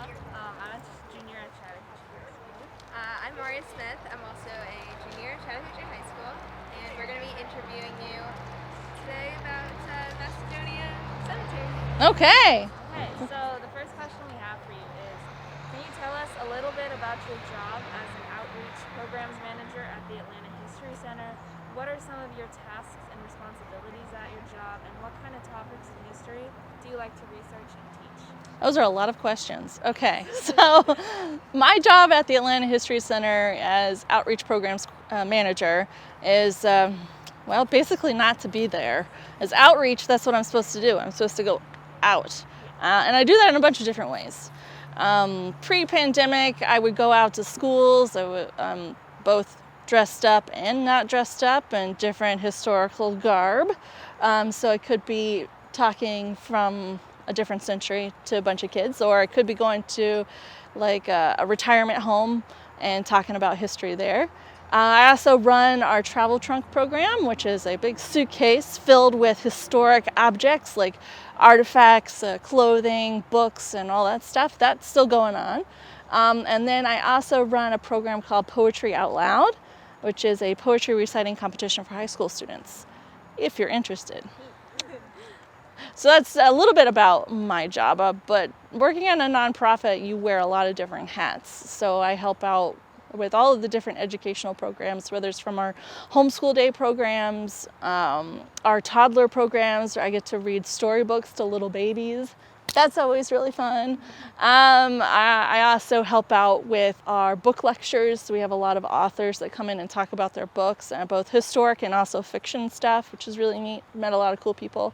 I'm a junior at Cherokee High School. I'm Maria Smith. I'm also a junior at Chattahoochee High School, and we're going to be interviewing you today about Macedonia Cemetery. Okay. Okay, so the first question we have for you is, can you tell us a little bit about your job as an outreach programs manager at the Atlanta History Center? What are some of your tasks and responsibilities at your job, and what kind of topics in history do you like to research and teach? Those are a lot of questions. Okay, so my job at the Atlanta History Center as outreach programs manager is, basically not to be there. As outreach, that's what I'm supposed to do. I'm supposed to go out. And I do that in a bunch of different ways. Pre-pandemic, I would go out to schools. I would both dressed up and not dressed up in different historical garb. So I could be talking from a different century to a bunch of kids, or I could be going to like a retirement home and talking about history there. I also run our travel trunk program, which is a big suitcase filled with historic objects like artifacts, clothing, books, and all that stuff. That's still going on. And then I also run a program called Poetry Out Loud, which is a poetry reciting competition for high school students, if you're interested. So that's a little bit about my job, but working in a nonprofit, you wear a lot of different hats. So I help out with all of the different educational programs, whether it's from our homeschool day programs, our toddler programs, where I get to read storybooks to little babies. That's always really fun. I also help out with our book lectures. We have a lot of authors that come in and talk about their books, both historic and also fiction stuff, which is really neat. Met a lot of cool people.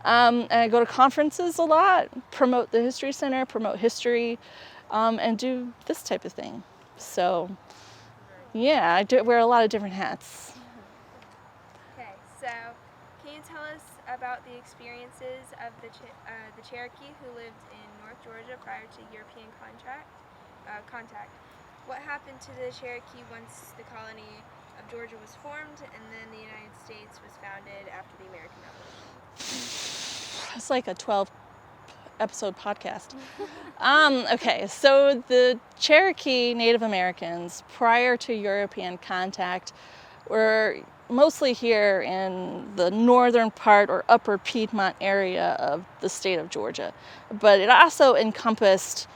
And I go to conferences a lot, promote the History Center, promote history, and do this type of thing. So, yeah, I wear a lot of different hats. Okay, so can you tell us about the experiences of the Cherokee who lived in North Georgia prior to European contact? What happened to the Cherokee once the colony of Georgia was formed and then the United States was founded after the American Revolution? It's like a 12-episode podcast. Okay, so the Cherokee Native Americans, prior to European contact, were mostly here in the northern part or upper Piedmont area of the state of Georgia. But it also encompassed,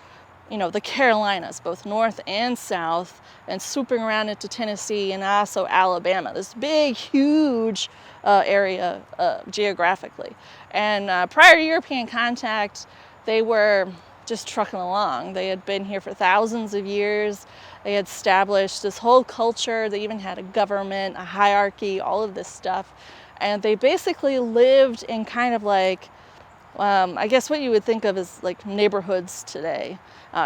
the Carolinas, both north and south, and swooping around into Tennessee and also Alabama. This big, huge area geographically. And prior to European contact, they were just trucking along. They had been here for thousands of years. They had established this whole culture. They even had a government, a hierarchy, all of this stuff. And they basically lived in kind of like, I guess what you would think of as like neighborhoods today,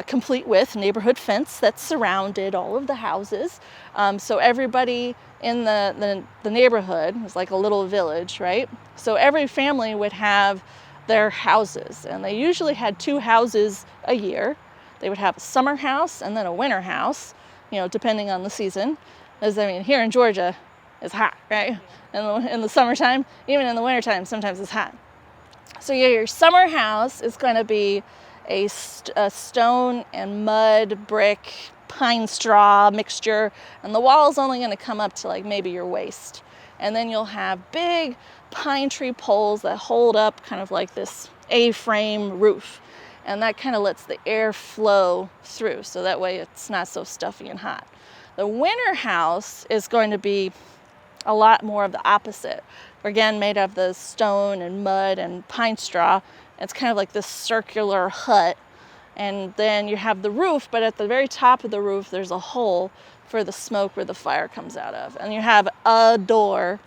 complete with neighborhood fence that surrounded all of the houses. So everybody in the neighborhood was like a little village, right? So every family would have their houses, and they usually had 2 houses a year. They would have a summer house and then a winter house, depending on the season. Here in Georgia, it's hot, right? In the summertime, even in the wintertime, sometimes it's hot. So your summer house is going to be a stone and mud, brick, pine straw mixture, and the wall's only going to come up to like maybe your waist. And then you'll have big pine tree poles that hold up kind of like this A-frame roof. And that kind of lets the air flow through, so that way it's not so stuffy and hot. The winter house is going to be a lot more of the opposite. Again, made of the stone and mud and pine straw. It's kind of like this circular hut. And then you have the roof, but at the very top of the roof, there's a hole for the smoke where the fire comes out of. And you have a door.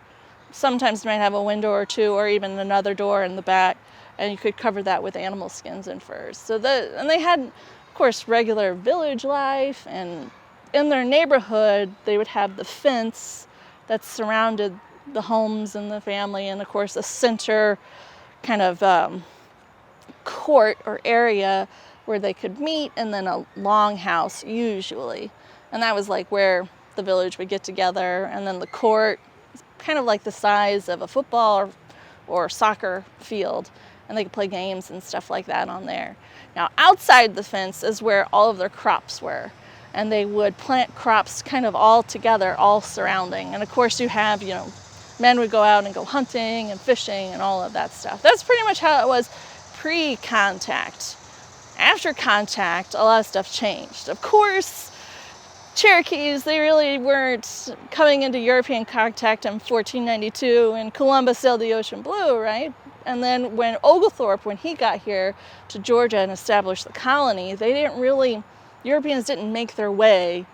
Sometimes you might have a window or 2, or even another door in the back. And you could cover that with animal skins and furs. And they had, of course, regular village life. And in their neighborhood, they would have the fence that surrounded the homes and the family, and of course a center kind of court or area where they could meet, and then a longhouse usually. And that was like where the village would get together, and then the court, kind of like the size of a football or soccer field. and they could play games and stuff like that on there. Now outside the fence is where all of their crops were, and they would plant crops kind of all together, all surrounding. And of course you have, men would go out and go hunting and fishing and all of that stuff. That's pretty much how it was pre-contact. After contact, a lot of stuff changed. Of course, Cherokees, they really weren't coming into European contact in 1492 and Columbus sailed the ocean blue, right? And then when Oglethorpe, when he got here to Georgia and established the colony, Europeans didn't make their way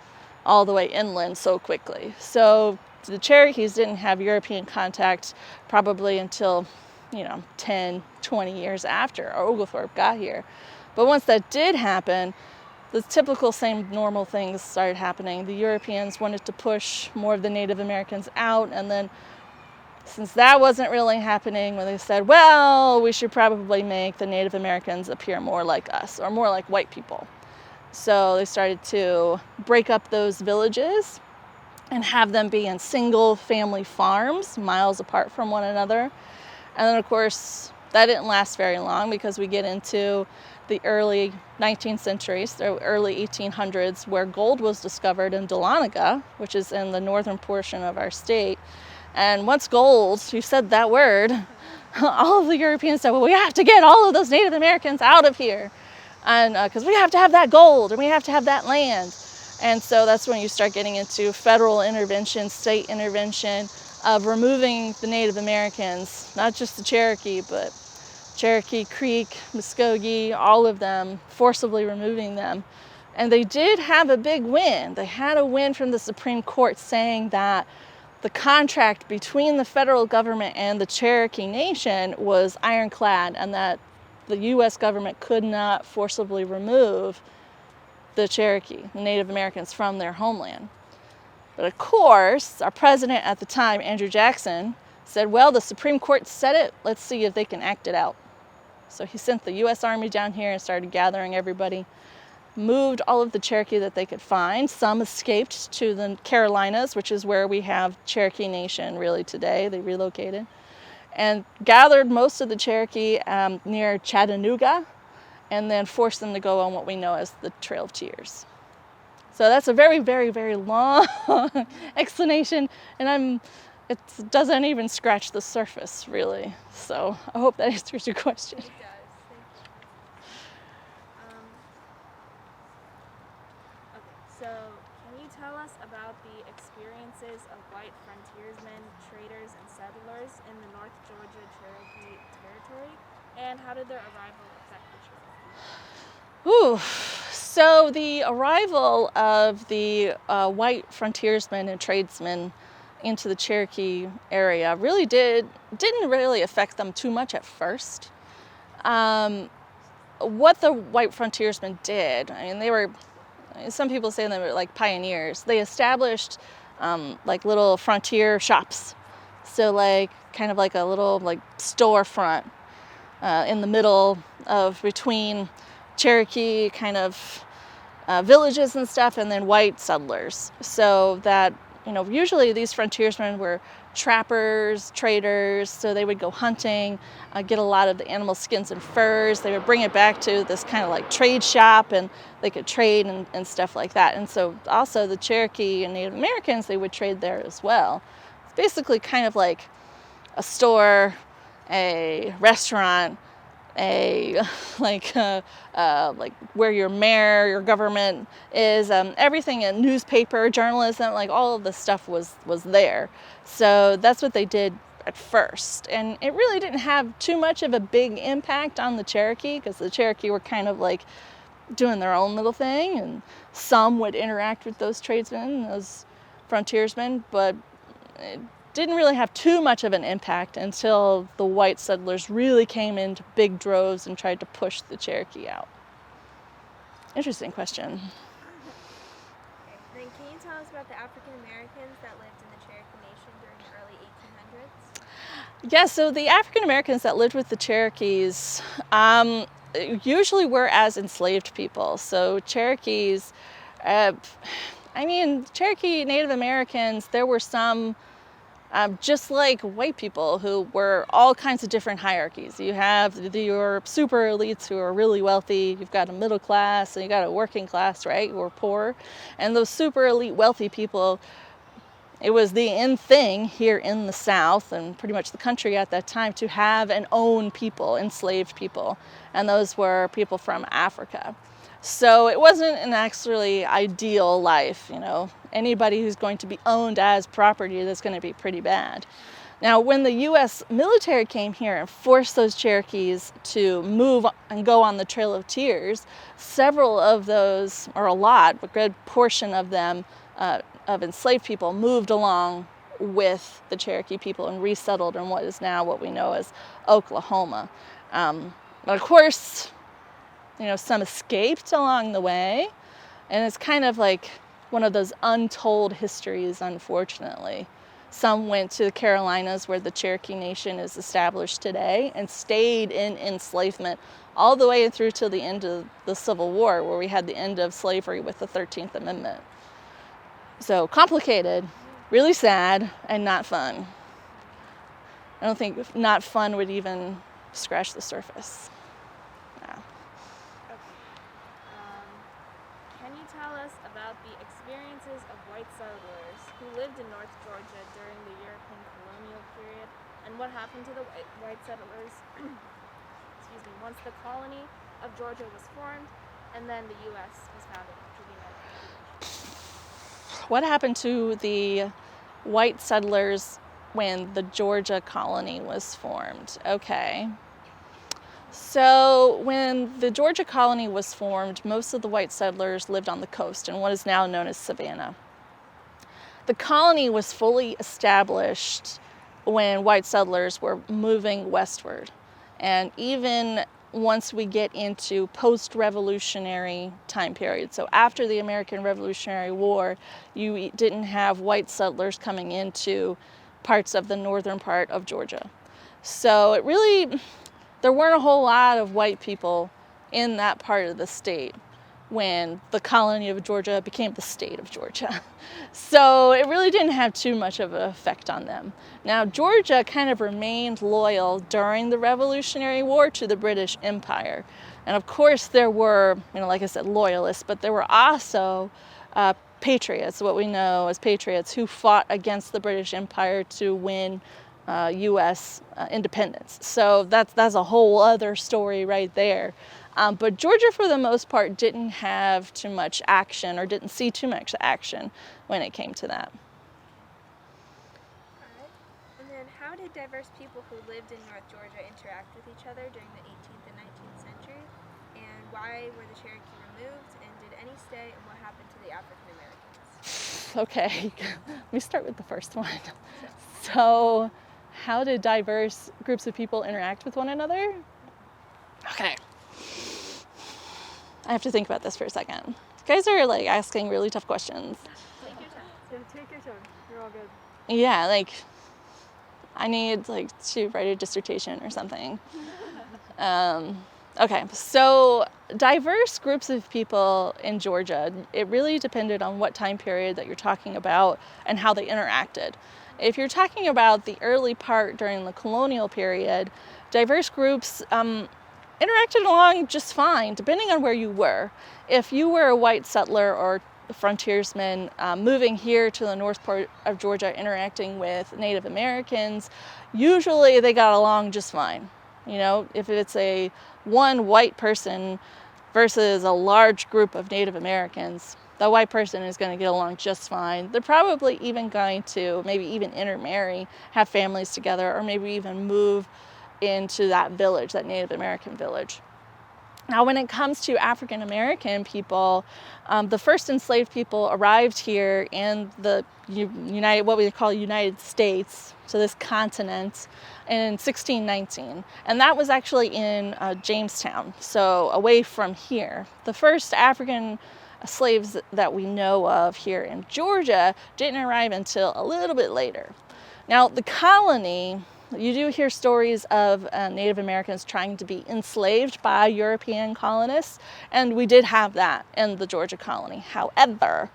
all the way inland so quickly. So the Cherokees didn't have European contact probably until, 10, 20 years after Oglethorpe got here. But once that did happen, the typical same normal things started happening. The Europeans wanted to push more of the Native Americans out, and then since that wasn't really happening, when they said, well, we should probably make the Native Americans appear more like us, or more like white people. So they started to break up those villages and have them be in single family farms, miles apart from one another. And then of course, that didn't last very long, because we get into the early 19th century, so early 1800s, where gold was discovered in Dahlonega, which is in the northern portion of our state. And once gold, you said that word, all of the Europeans said, well, we have to get all of those Native Americans out of here, and because we have to have that gold and we have to have that land. And so that's when you start getting into federal intervention, state intervention, of removing the Native Americans, not just the Cherokee, but Cherokee, Creek, Muskogee, all of them, forcibly removing them. And they did have a big win. They had a win from the Supreme Court saying that the contract between the federal government and the Cherokee Nation was ironclad, and that the U.S. government could not forcibly remove the Cherokee, the Native Americans, from their homeland. But of course, our president at the time, Andrew Jackson, said, well, the Supreme Court said it, let's see if they can act it out. So he sent the U.S. Army down here and started gathering everybody, moved all of the Cherokee that they could find. Some escaped to the Carolinas, which is where we have Cherokee Nation really today. They relocated and gathered most of the Cherokee near Chattanooga, and then forced them to go on what we know as the Trail of Tears. So that's a very, very, very long explanation, and it doesn't even scratch the surface, really. So I hope that answers your question. It does. Thank you. Okay, so can you tell us about the experiences of white frontiersmen, traders, and settlers in the North Georgia Cherokee territory, and how did their arrival affect the Cherokee? Ooh, so the arrival of the white frontiersmen and tradesmen into the Cherokee area really didn't really affect them too much at first. What the white frontiersmen did, some people say they were like pioneers. They established like little frontier shops. So like kind of like a little like storefront in the middle of between Cherokee kind of villages and stuff, and then white settlers. So that, usually these frontiersmen were trappers, traders, so they would go hunting, get a lot of the animal skins and furs. They would bring it back to this kind of like trade shop, and they could trade and stuff like that. And so also the Cherokee and Native Americans, they would trade there as well. It's basically kind of like a store, a restaurant, like where your mayor, your government is, everything in newspaper, journalism, like all of this stuff was there. So that's what they did at first. And it really didn't have too much of a big impact on the Cherokee, because the Cherokee were kind of like doing their own little thing, and some would interact with those tradesmen, those frontiersmen, but it didn't really have too much of an impact until the white settlers really came into big droves and tried to push the Cherokee out. Interesting question. Okay. Then can you tell us about the African Americans that lived in the Cherokee Nation during the early 1800s? Yeah, so the African Americans that lived with the Cherokees usually were as enslaved people. So Cherokees, Cherokee Native Americans, there were some just like white people who were all kinds of different hierarchies. You have your super elites who are really wealthy, you've got a middle class, and you got a working class, right, who are poor. And those super elite wealthy people, it was the in thing here in the South and pretty much the country at that time to have and own people, enslaved people. And those were people from Africa. So it wasn't an actually ideal life, you know. Anybody who's going to be owned as property, that's going to be pretty bad. Now, when the U.S. military came here and forced those Cherokees to move and go on the Trail of Tears, several of those, or a lot, a good portion of them, of enslaved people moved along with the Cherokee people and resettled in what is now what we know as Oklahoma. But of course, you know, some escaped along the way, and it's kind of like one of those untold histories, unfortunately. Some went to the Carolinas, where the Cherokee Nation is established today, and stayed in enslavement all the way through till the end of the Civil War, where we had the end of slavery with the 13th Amendment. So complicated, really sad, and not fun. I don't think not fun would even scratch the surface. Yeah. Can you tell us about the experiences of white settlers who lived in North Georgia during the European colonial period, and what happened to the white settlers excuse me, once the colony of Georgia was formed and then the U.S. was founded after the United States? What happened to the white settlers when the Georgia colony was formed? Okay. So when the Georgia colony was formed, most of the white settlers lived on the coast in what is now known as Savannah. The colony was fully established when white settlers were moving westward. And even once we get into post-revolutionary time period, so after the American Revolutionary War, you didn't have white settlers coming into parts of the northern part of Georgia. So it really, there weren't a whole lot of white people in that part of the state when the colony of Georgia became the state of Georgia. So it really didn't have too much of an effect on them. Now, Georgia kind of remained loyal during the Revolutionary War to the British Empire. And of course there were, you know, like I said, loyalists, but there were also patriots, what we know as patriots, who fought against the British Empire to win U.S. Independence. So that's a whole other story right there. But Georgia, for the most part, didn't have too much action, or didn't see too much action when it came to that. Alright. And then how did diverse people who lived in North Georgia interact with each other during the 18th and 19th century? And why were the Cherokee removed? And did any stay? And what happened to the African Americans? Okay, let me start with the first one. So, how did diverse groups of people interact with one another? Okay. I have to think about this for a second. You guys are like asking really tough questions. Take your time. Take your time. You're all good. Yeah, like I need like to write a dissertation or something. Okay, so diverse groups of people in Georgia, it really depended on what time period that you're talking about and how they interacted. If you're talking about the early part during the colonial period, diverse groups interacted along just fine, depending on where you were. If you were a white settler or a frontiersman moving here to the north part of Georgia, interacting with Native Americans, usually they got along just fine. You know, if it's a one white person versus a large group of Native Americans, the white person is going to get along just fine. They're probably even going to maybe even intermarry, have families together, or maybe even move into that village, that Native American village. Now, when it comes to African American people, the first enslaved people arrived here in the what we call United States, so this continent, in 1619, and that was actually in Jamestown, so away from here. The first African slaves that we know of here in Georgia didn't arrive until a little bit later. Now, the colony, you do hear stories of Native Americans trying to be enslaved by European colonists, and we did have that in the Georgia colony. However,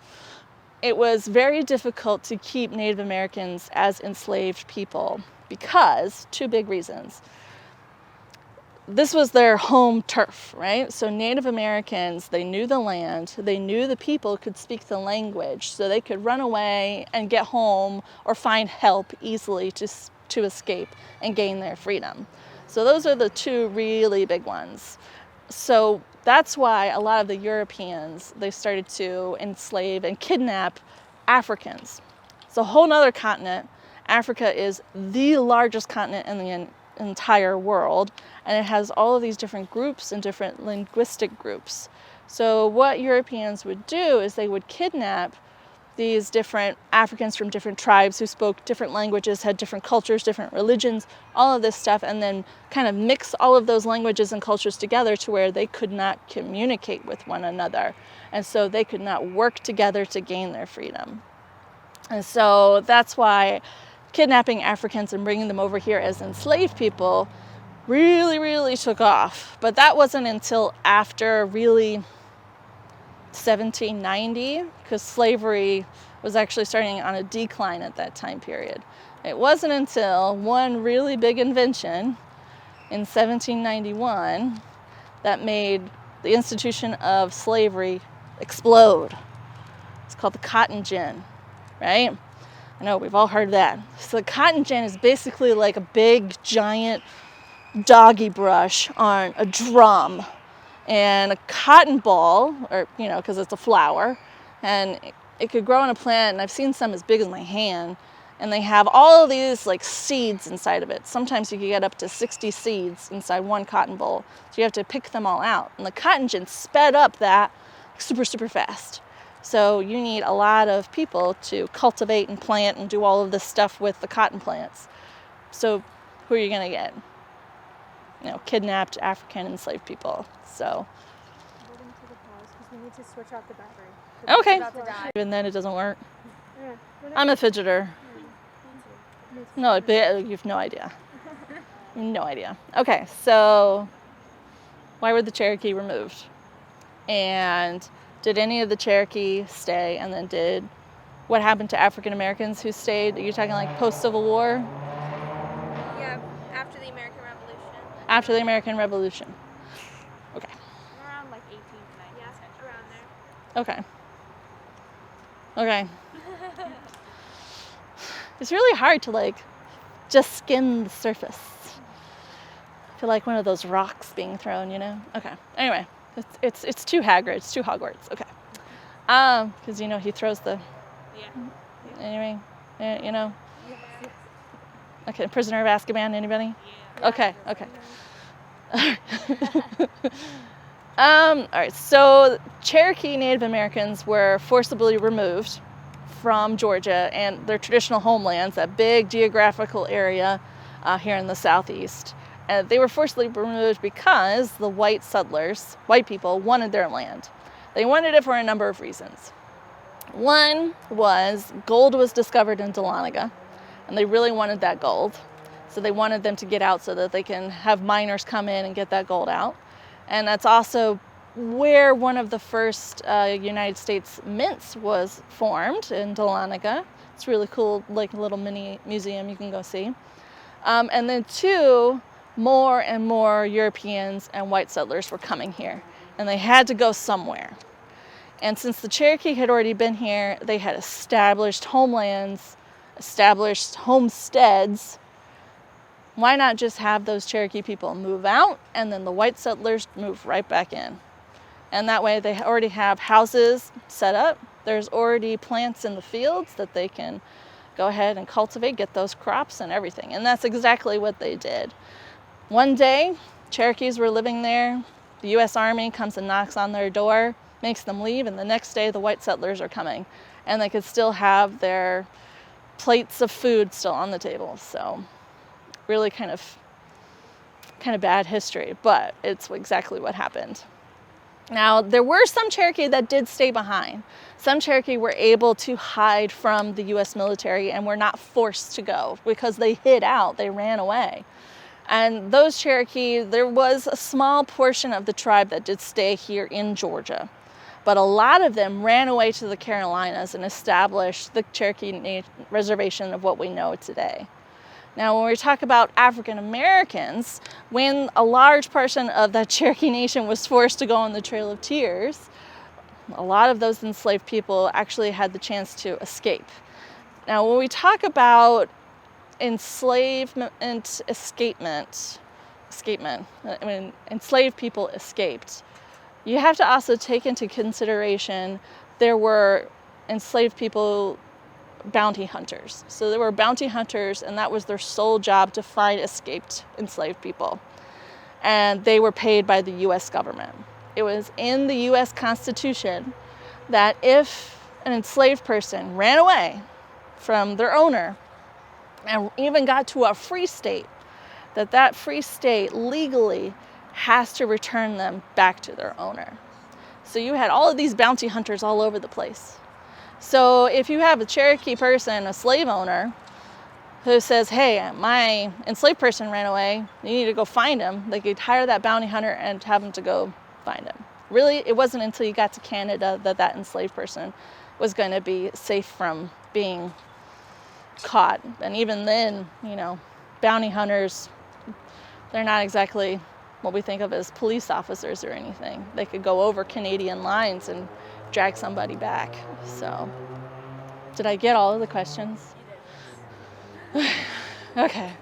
it was very difficult to keep Native Americans as enslaved people because two big reasons. This was their home turf, right? So Native Americans, they knew the land, they knew the people could speak the language, so they could run away and get home or find help easily to escape and gain their freedom. So those are the two really big ones. So that's why a lot of the Europeans, they started to enslave and kidnap Africans. It's a whole nother continent. Africa is the largest continent in the entire world, and it has all of these different groups and different linguistic groups. So what Europeans would do is they would kidnap these different Africans from different tribes who spoke different languages, had different cultures, different religions, all of this stuff, and then kind of mix all of those languages and cultures together to where they could not communicate with one another. And so they could not work together to gain their freedom. And so that's why kidnapping Africans and bringing them over here as enslaved people really took off. But that wasn't until after really 1790, because slavery was actually starting on a decline at that time period. It wasn't until one really big invention in 1791 that made the institution of slavery explode. It's called the cotton gin, right? I know we've all heard of that. So the cotton gin is basically like a big giant doggy brush on a drum and a cotton ball, or because it's a flower, and it could grow in a plant, and I've seen some as big as my hand, and they have all of these like seeds inside of it. Sometimes you can get up to 60 seeds inside one cotton boll, so you have to pick them all out, and the cotton gin sped up that super fast. So you need a lot of people to cultivate and plant and do all of this stuff with the cotton plants. So who are you going to get? Kidnapped African enslaved people. So. Holding to the pause because we need to switch off the battery. Okay. About to die. Even then it doesn't work. Yeah. I'm a fidgeter. Me too. No, you have no idea. No idea. Okay, so why were the Cherokee removed? And did any of the Cherokee stay? And then what happened to African Americans who stayed? Are you talking like post-Civil War? Yeah, after the American Revolution. After the American Revolution. Okay. Around like 1890. Yeah, around there. Okay. It's really hard to just skim the surface. I feel like one of those rocks being thrown, Okay. Anyway, it's too Hagrid. It's too Hogwarts. Okay. Because he throws the. Yeah. Anyway, Yes. Okay. Prisoner of Azkaban. Anybody? Yeah. Okay. All right. So Cherokee Native Americans were forcibly removed from Georgia and their traditional homelands, that big geographical area here in the southeast. And they were forcibly removed because the white settlers, white people, wanted their land. They wanted it for a number of reasons. One was gold was discovered in Dahlonega, and they really wanted that gold. So they wanted them to get out so that they can have miners come in and get that gold out. And that's also where one of the first United States mints was formed, in Dahlonega. It's really cool, like a little mini museum you can go see. And then two, more and more Europeans and white settlers were coming here, and they had to go somewhere. And since the Cherokee had already been here, they had established homelands, established homesteads. Why not just have those Cherokee people move out and then the white settlers move right back in? And that way they already have houses set up. There's already plants in the fields that they can go ahead and cultivate, get those crops and everything. And that's exactly what they did. One day, Cherokees were living there. The U.S. Army comes and knocks on their door, makes them leave, and the next day the white settlers are coming. And they could still have their plates of food still on the table. So really kind of bad history, but it's exactly what happened. Now, there were some Cherokee that did stay behind. Some Cherokee were able to hide from the U.S. military and were not forced to go because they hid out, they ran away. And those Cherokee, there was a small portion of the tribe that did stay here in Georgia. but a lot of them ran away to the Carolinas and established the Cherokee reservation of what we know today. Now, when we talk about African Americans, when a large portion of that Cherokee Nation was forced to go on the Trail of Tears, a lot of those enslaved people actually had the chance to escape. Now, when we talk about enslavement, enslaved people escaped, you have to also take into consideration there were enslaved people bounty hunters. So there were bounty hunters, and that was their sole job, to find escaped enslaved people. And they were paid by the U.S. government. It was in the U.S. Constitution that if an enslaved person ran away from their owner and even got to a free state, that free state legally has to return them back to their owner. So you had all of these bounty hunters all over the place. So if you have a Cherokee person, a slave owner, who says, hey, my enslaved person ran away, you need to go find him, they could hire that bounty hunter and have him to go find him. Really, it wasn't until you got to Canada that enslaved person was going to be safe from being caught. And even then, bounty hunters, they're not exactly what we think of as police officers or anything. They could go over Canadian lines and drag somebody back. So, did I get all of the questions? Okay.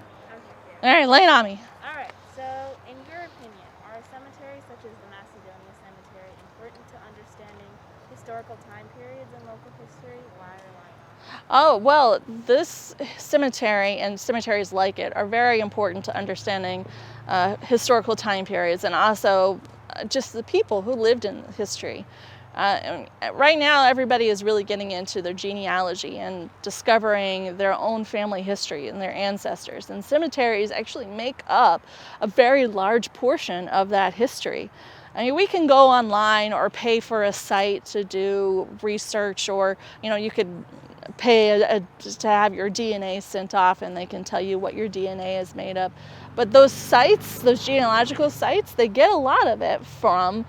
All right, lay it on me. All right. So, in your opinion, are cemeteries such as the Macedonia Cemetery important to understanding historical time periods in local history? Why or why not? Oh, well, this cemetery and cemeteries like it are very important to understanding historical time periods, and also just the people who lived in history. Right now, everybody is really getting into their genealogy and discovering their own family history and their ancestors. And cemeteries actually make up a very large portion of that history. I mean, we can go online or pay for a site to do research, or you could pay to have your DNA sent off, and they can tell you what your DNA is made of. But those sites, those genealogical sites, they get a lot of it from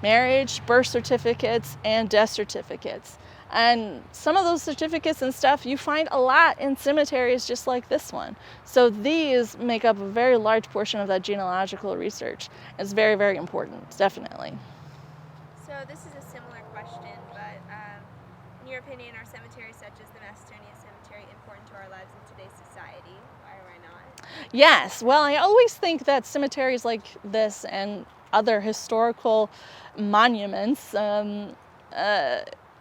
marriage, birth certificates, and death certificates. And some of those certificates and stuff you find a lot in cemeteries just like this one. So these make up a very large portion of that genealogical research. It's very, very important, definitely. So this is a similar question, but in your opinion, are cemeteries such as the Macedonia Cemetery important to our lives in today's society? Why or why not? Yes. Well, I always think that cemeteries like this and other historical monuments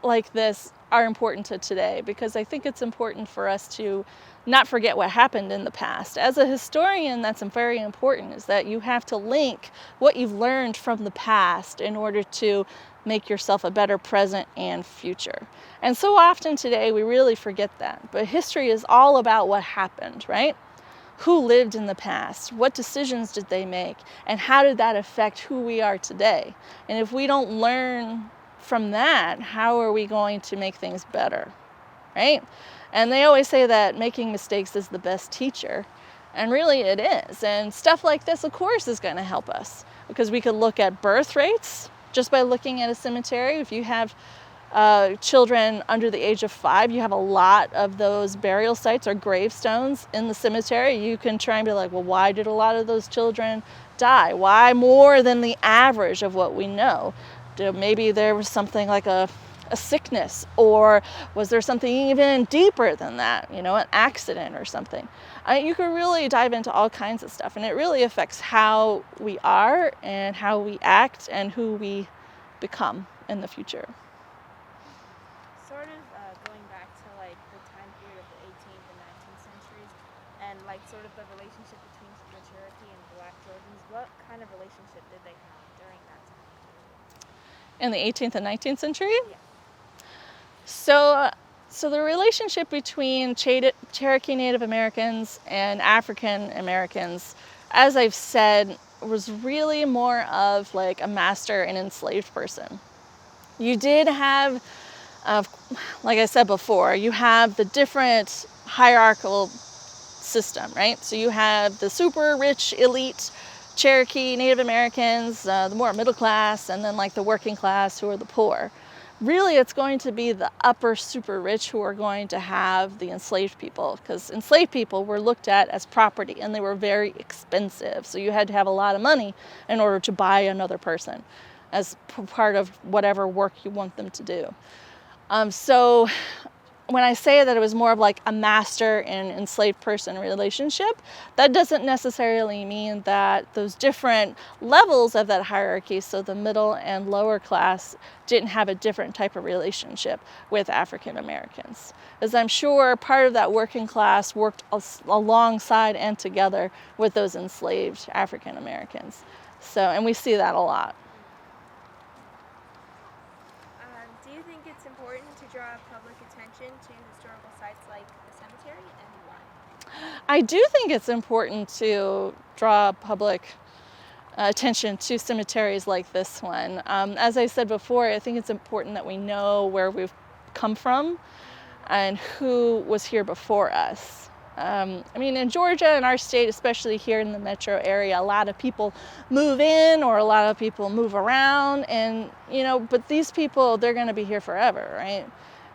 like this are important to today, because I think it's important for us to not forget what happened in the past. As a historian, that's very important, is that you have to link what you've learned from the past in order to make yourself a better present and future. And so often today we really forget that. But history is all about what happened, right? Who lived in the past? What decisions did they make? And how did that affect who we are today? And if we don't learn from that, how are we going to make things better, right? And they always say that making mistakes is the best teacher. And really it is. And stuff like this, of course, is going to help us, because we could look at birth rates just by looking at a cemetery. If you have children under the age of 5, you have a lot of those burial sites or gravestones in the cemetery. You can try and be like, well, why did a lot of those children die? Why more than the average of what we know? Maybe there was something like a sickness, or was there something even deeper than that, an accident or something? You can really dive into all kinds of stuff, and it really affects how we are and how we act and who we become in the future. Sort of going back to the time period of the 18th and 19th centuries, and sort of the relationship between the Cherokee and Black Georgians, what kind of relationship did they have during that time? In the 18th and 19th century? Yeah. So the relationship between Cherokee Native Americans and African Americans, as I've said, was really more of a master and enslaved person. You did have, like I said before, you have the different hierarchical system, right? So you have the super rich elite Cherokee, Native Americans, the more middle class, and then like the working class who are the poor. Really, it's going to be the upper super rich who are going to have the enslaved people, because enslaved people were looked at as property and they were very expensive. So you had to have a lot of money in order to buy another person as part of whatever work you want them to do. So when I say that it was more of like a master and enslaved person relationship, that doesn't necessarily mean that those different levels of that hierarchy, so the middle and lower class, didn't have a different type of relationship with African Americans. As I'm sure part of that working class worked alongside and together with those enslaved African Americans. So, and we see that a lot. Do you think it's important to draw public attention to historical sites like the cemetery, and why? I do think it's important to draw public attention to cemeteries like this one. As I said before, I think it's important that we know where we've come from and who was here before us. I mean, in Georgia, in our state, especially here in the metro area, a lot of people move in or a lot of people move around, and but these people, they're going to be here forever, right?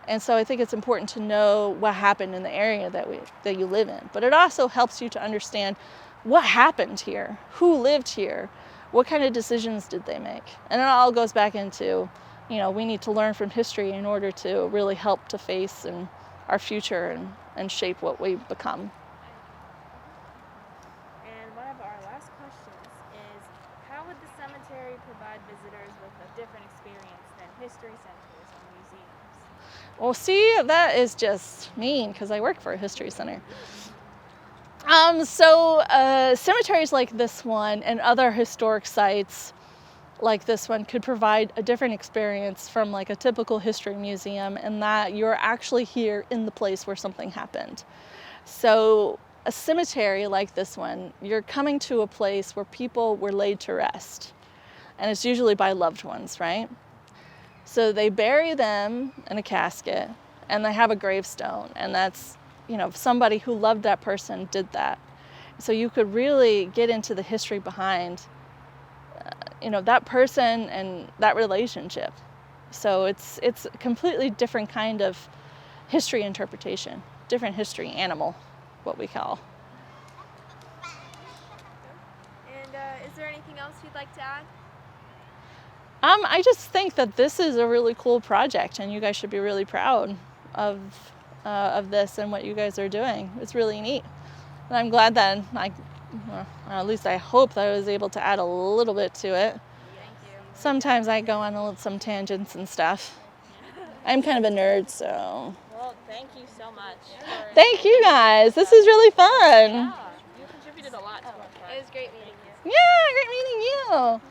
And so I think it's important to know what happened in the area that you live in. But it also helps you to understand what happened here, who lived here, what kind of decisions did they make. And it all goes back into, we need to learn from history in order to really help to face our future and shape what we become. And one of our last questions is, how would the cemetery provide visitors with a different experience than history centers or museums? Well, see, that is just mean because I work for a history center. Cemeteries like this one and other historic sites like this one could provide a different experience from like a typical history museum, in that you're actually here in the place where something happened. So a cemetery like this one, you're coming to a place where people were laid to rest, and it's usually by loved ones, right? So they bury them in a casket and they have a gravestone, and that's, somebody who loved that person did that. So you could really get into the history behind that person and that relationship. So it's a completely different kind of history interpretation, different history animal, what we call. And is there anything else you'd like to add? I just think that this is a really cool project, and you guys should be really proud of this and what you guys are doing. It's really neat, and I'm glad that at least I hope that I was able to add a little bit to it. Thank you. Sometimes I go on some tangents and stuff. I'm kind of a nerd, so. Well, thank you so much. Thank you guys. This is really fun. Yeah, you contributed a lot to our project. It was great meeting you. Yeah, great meeting you.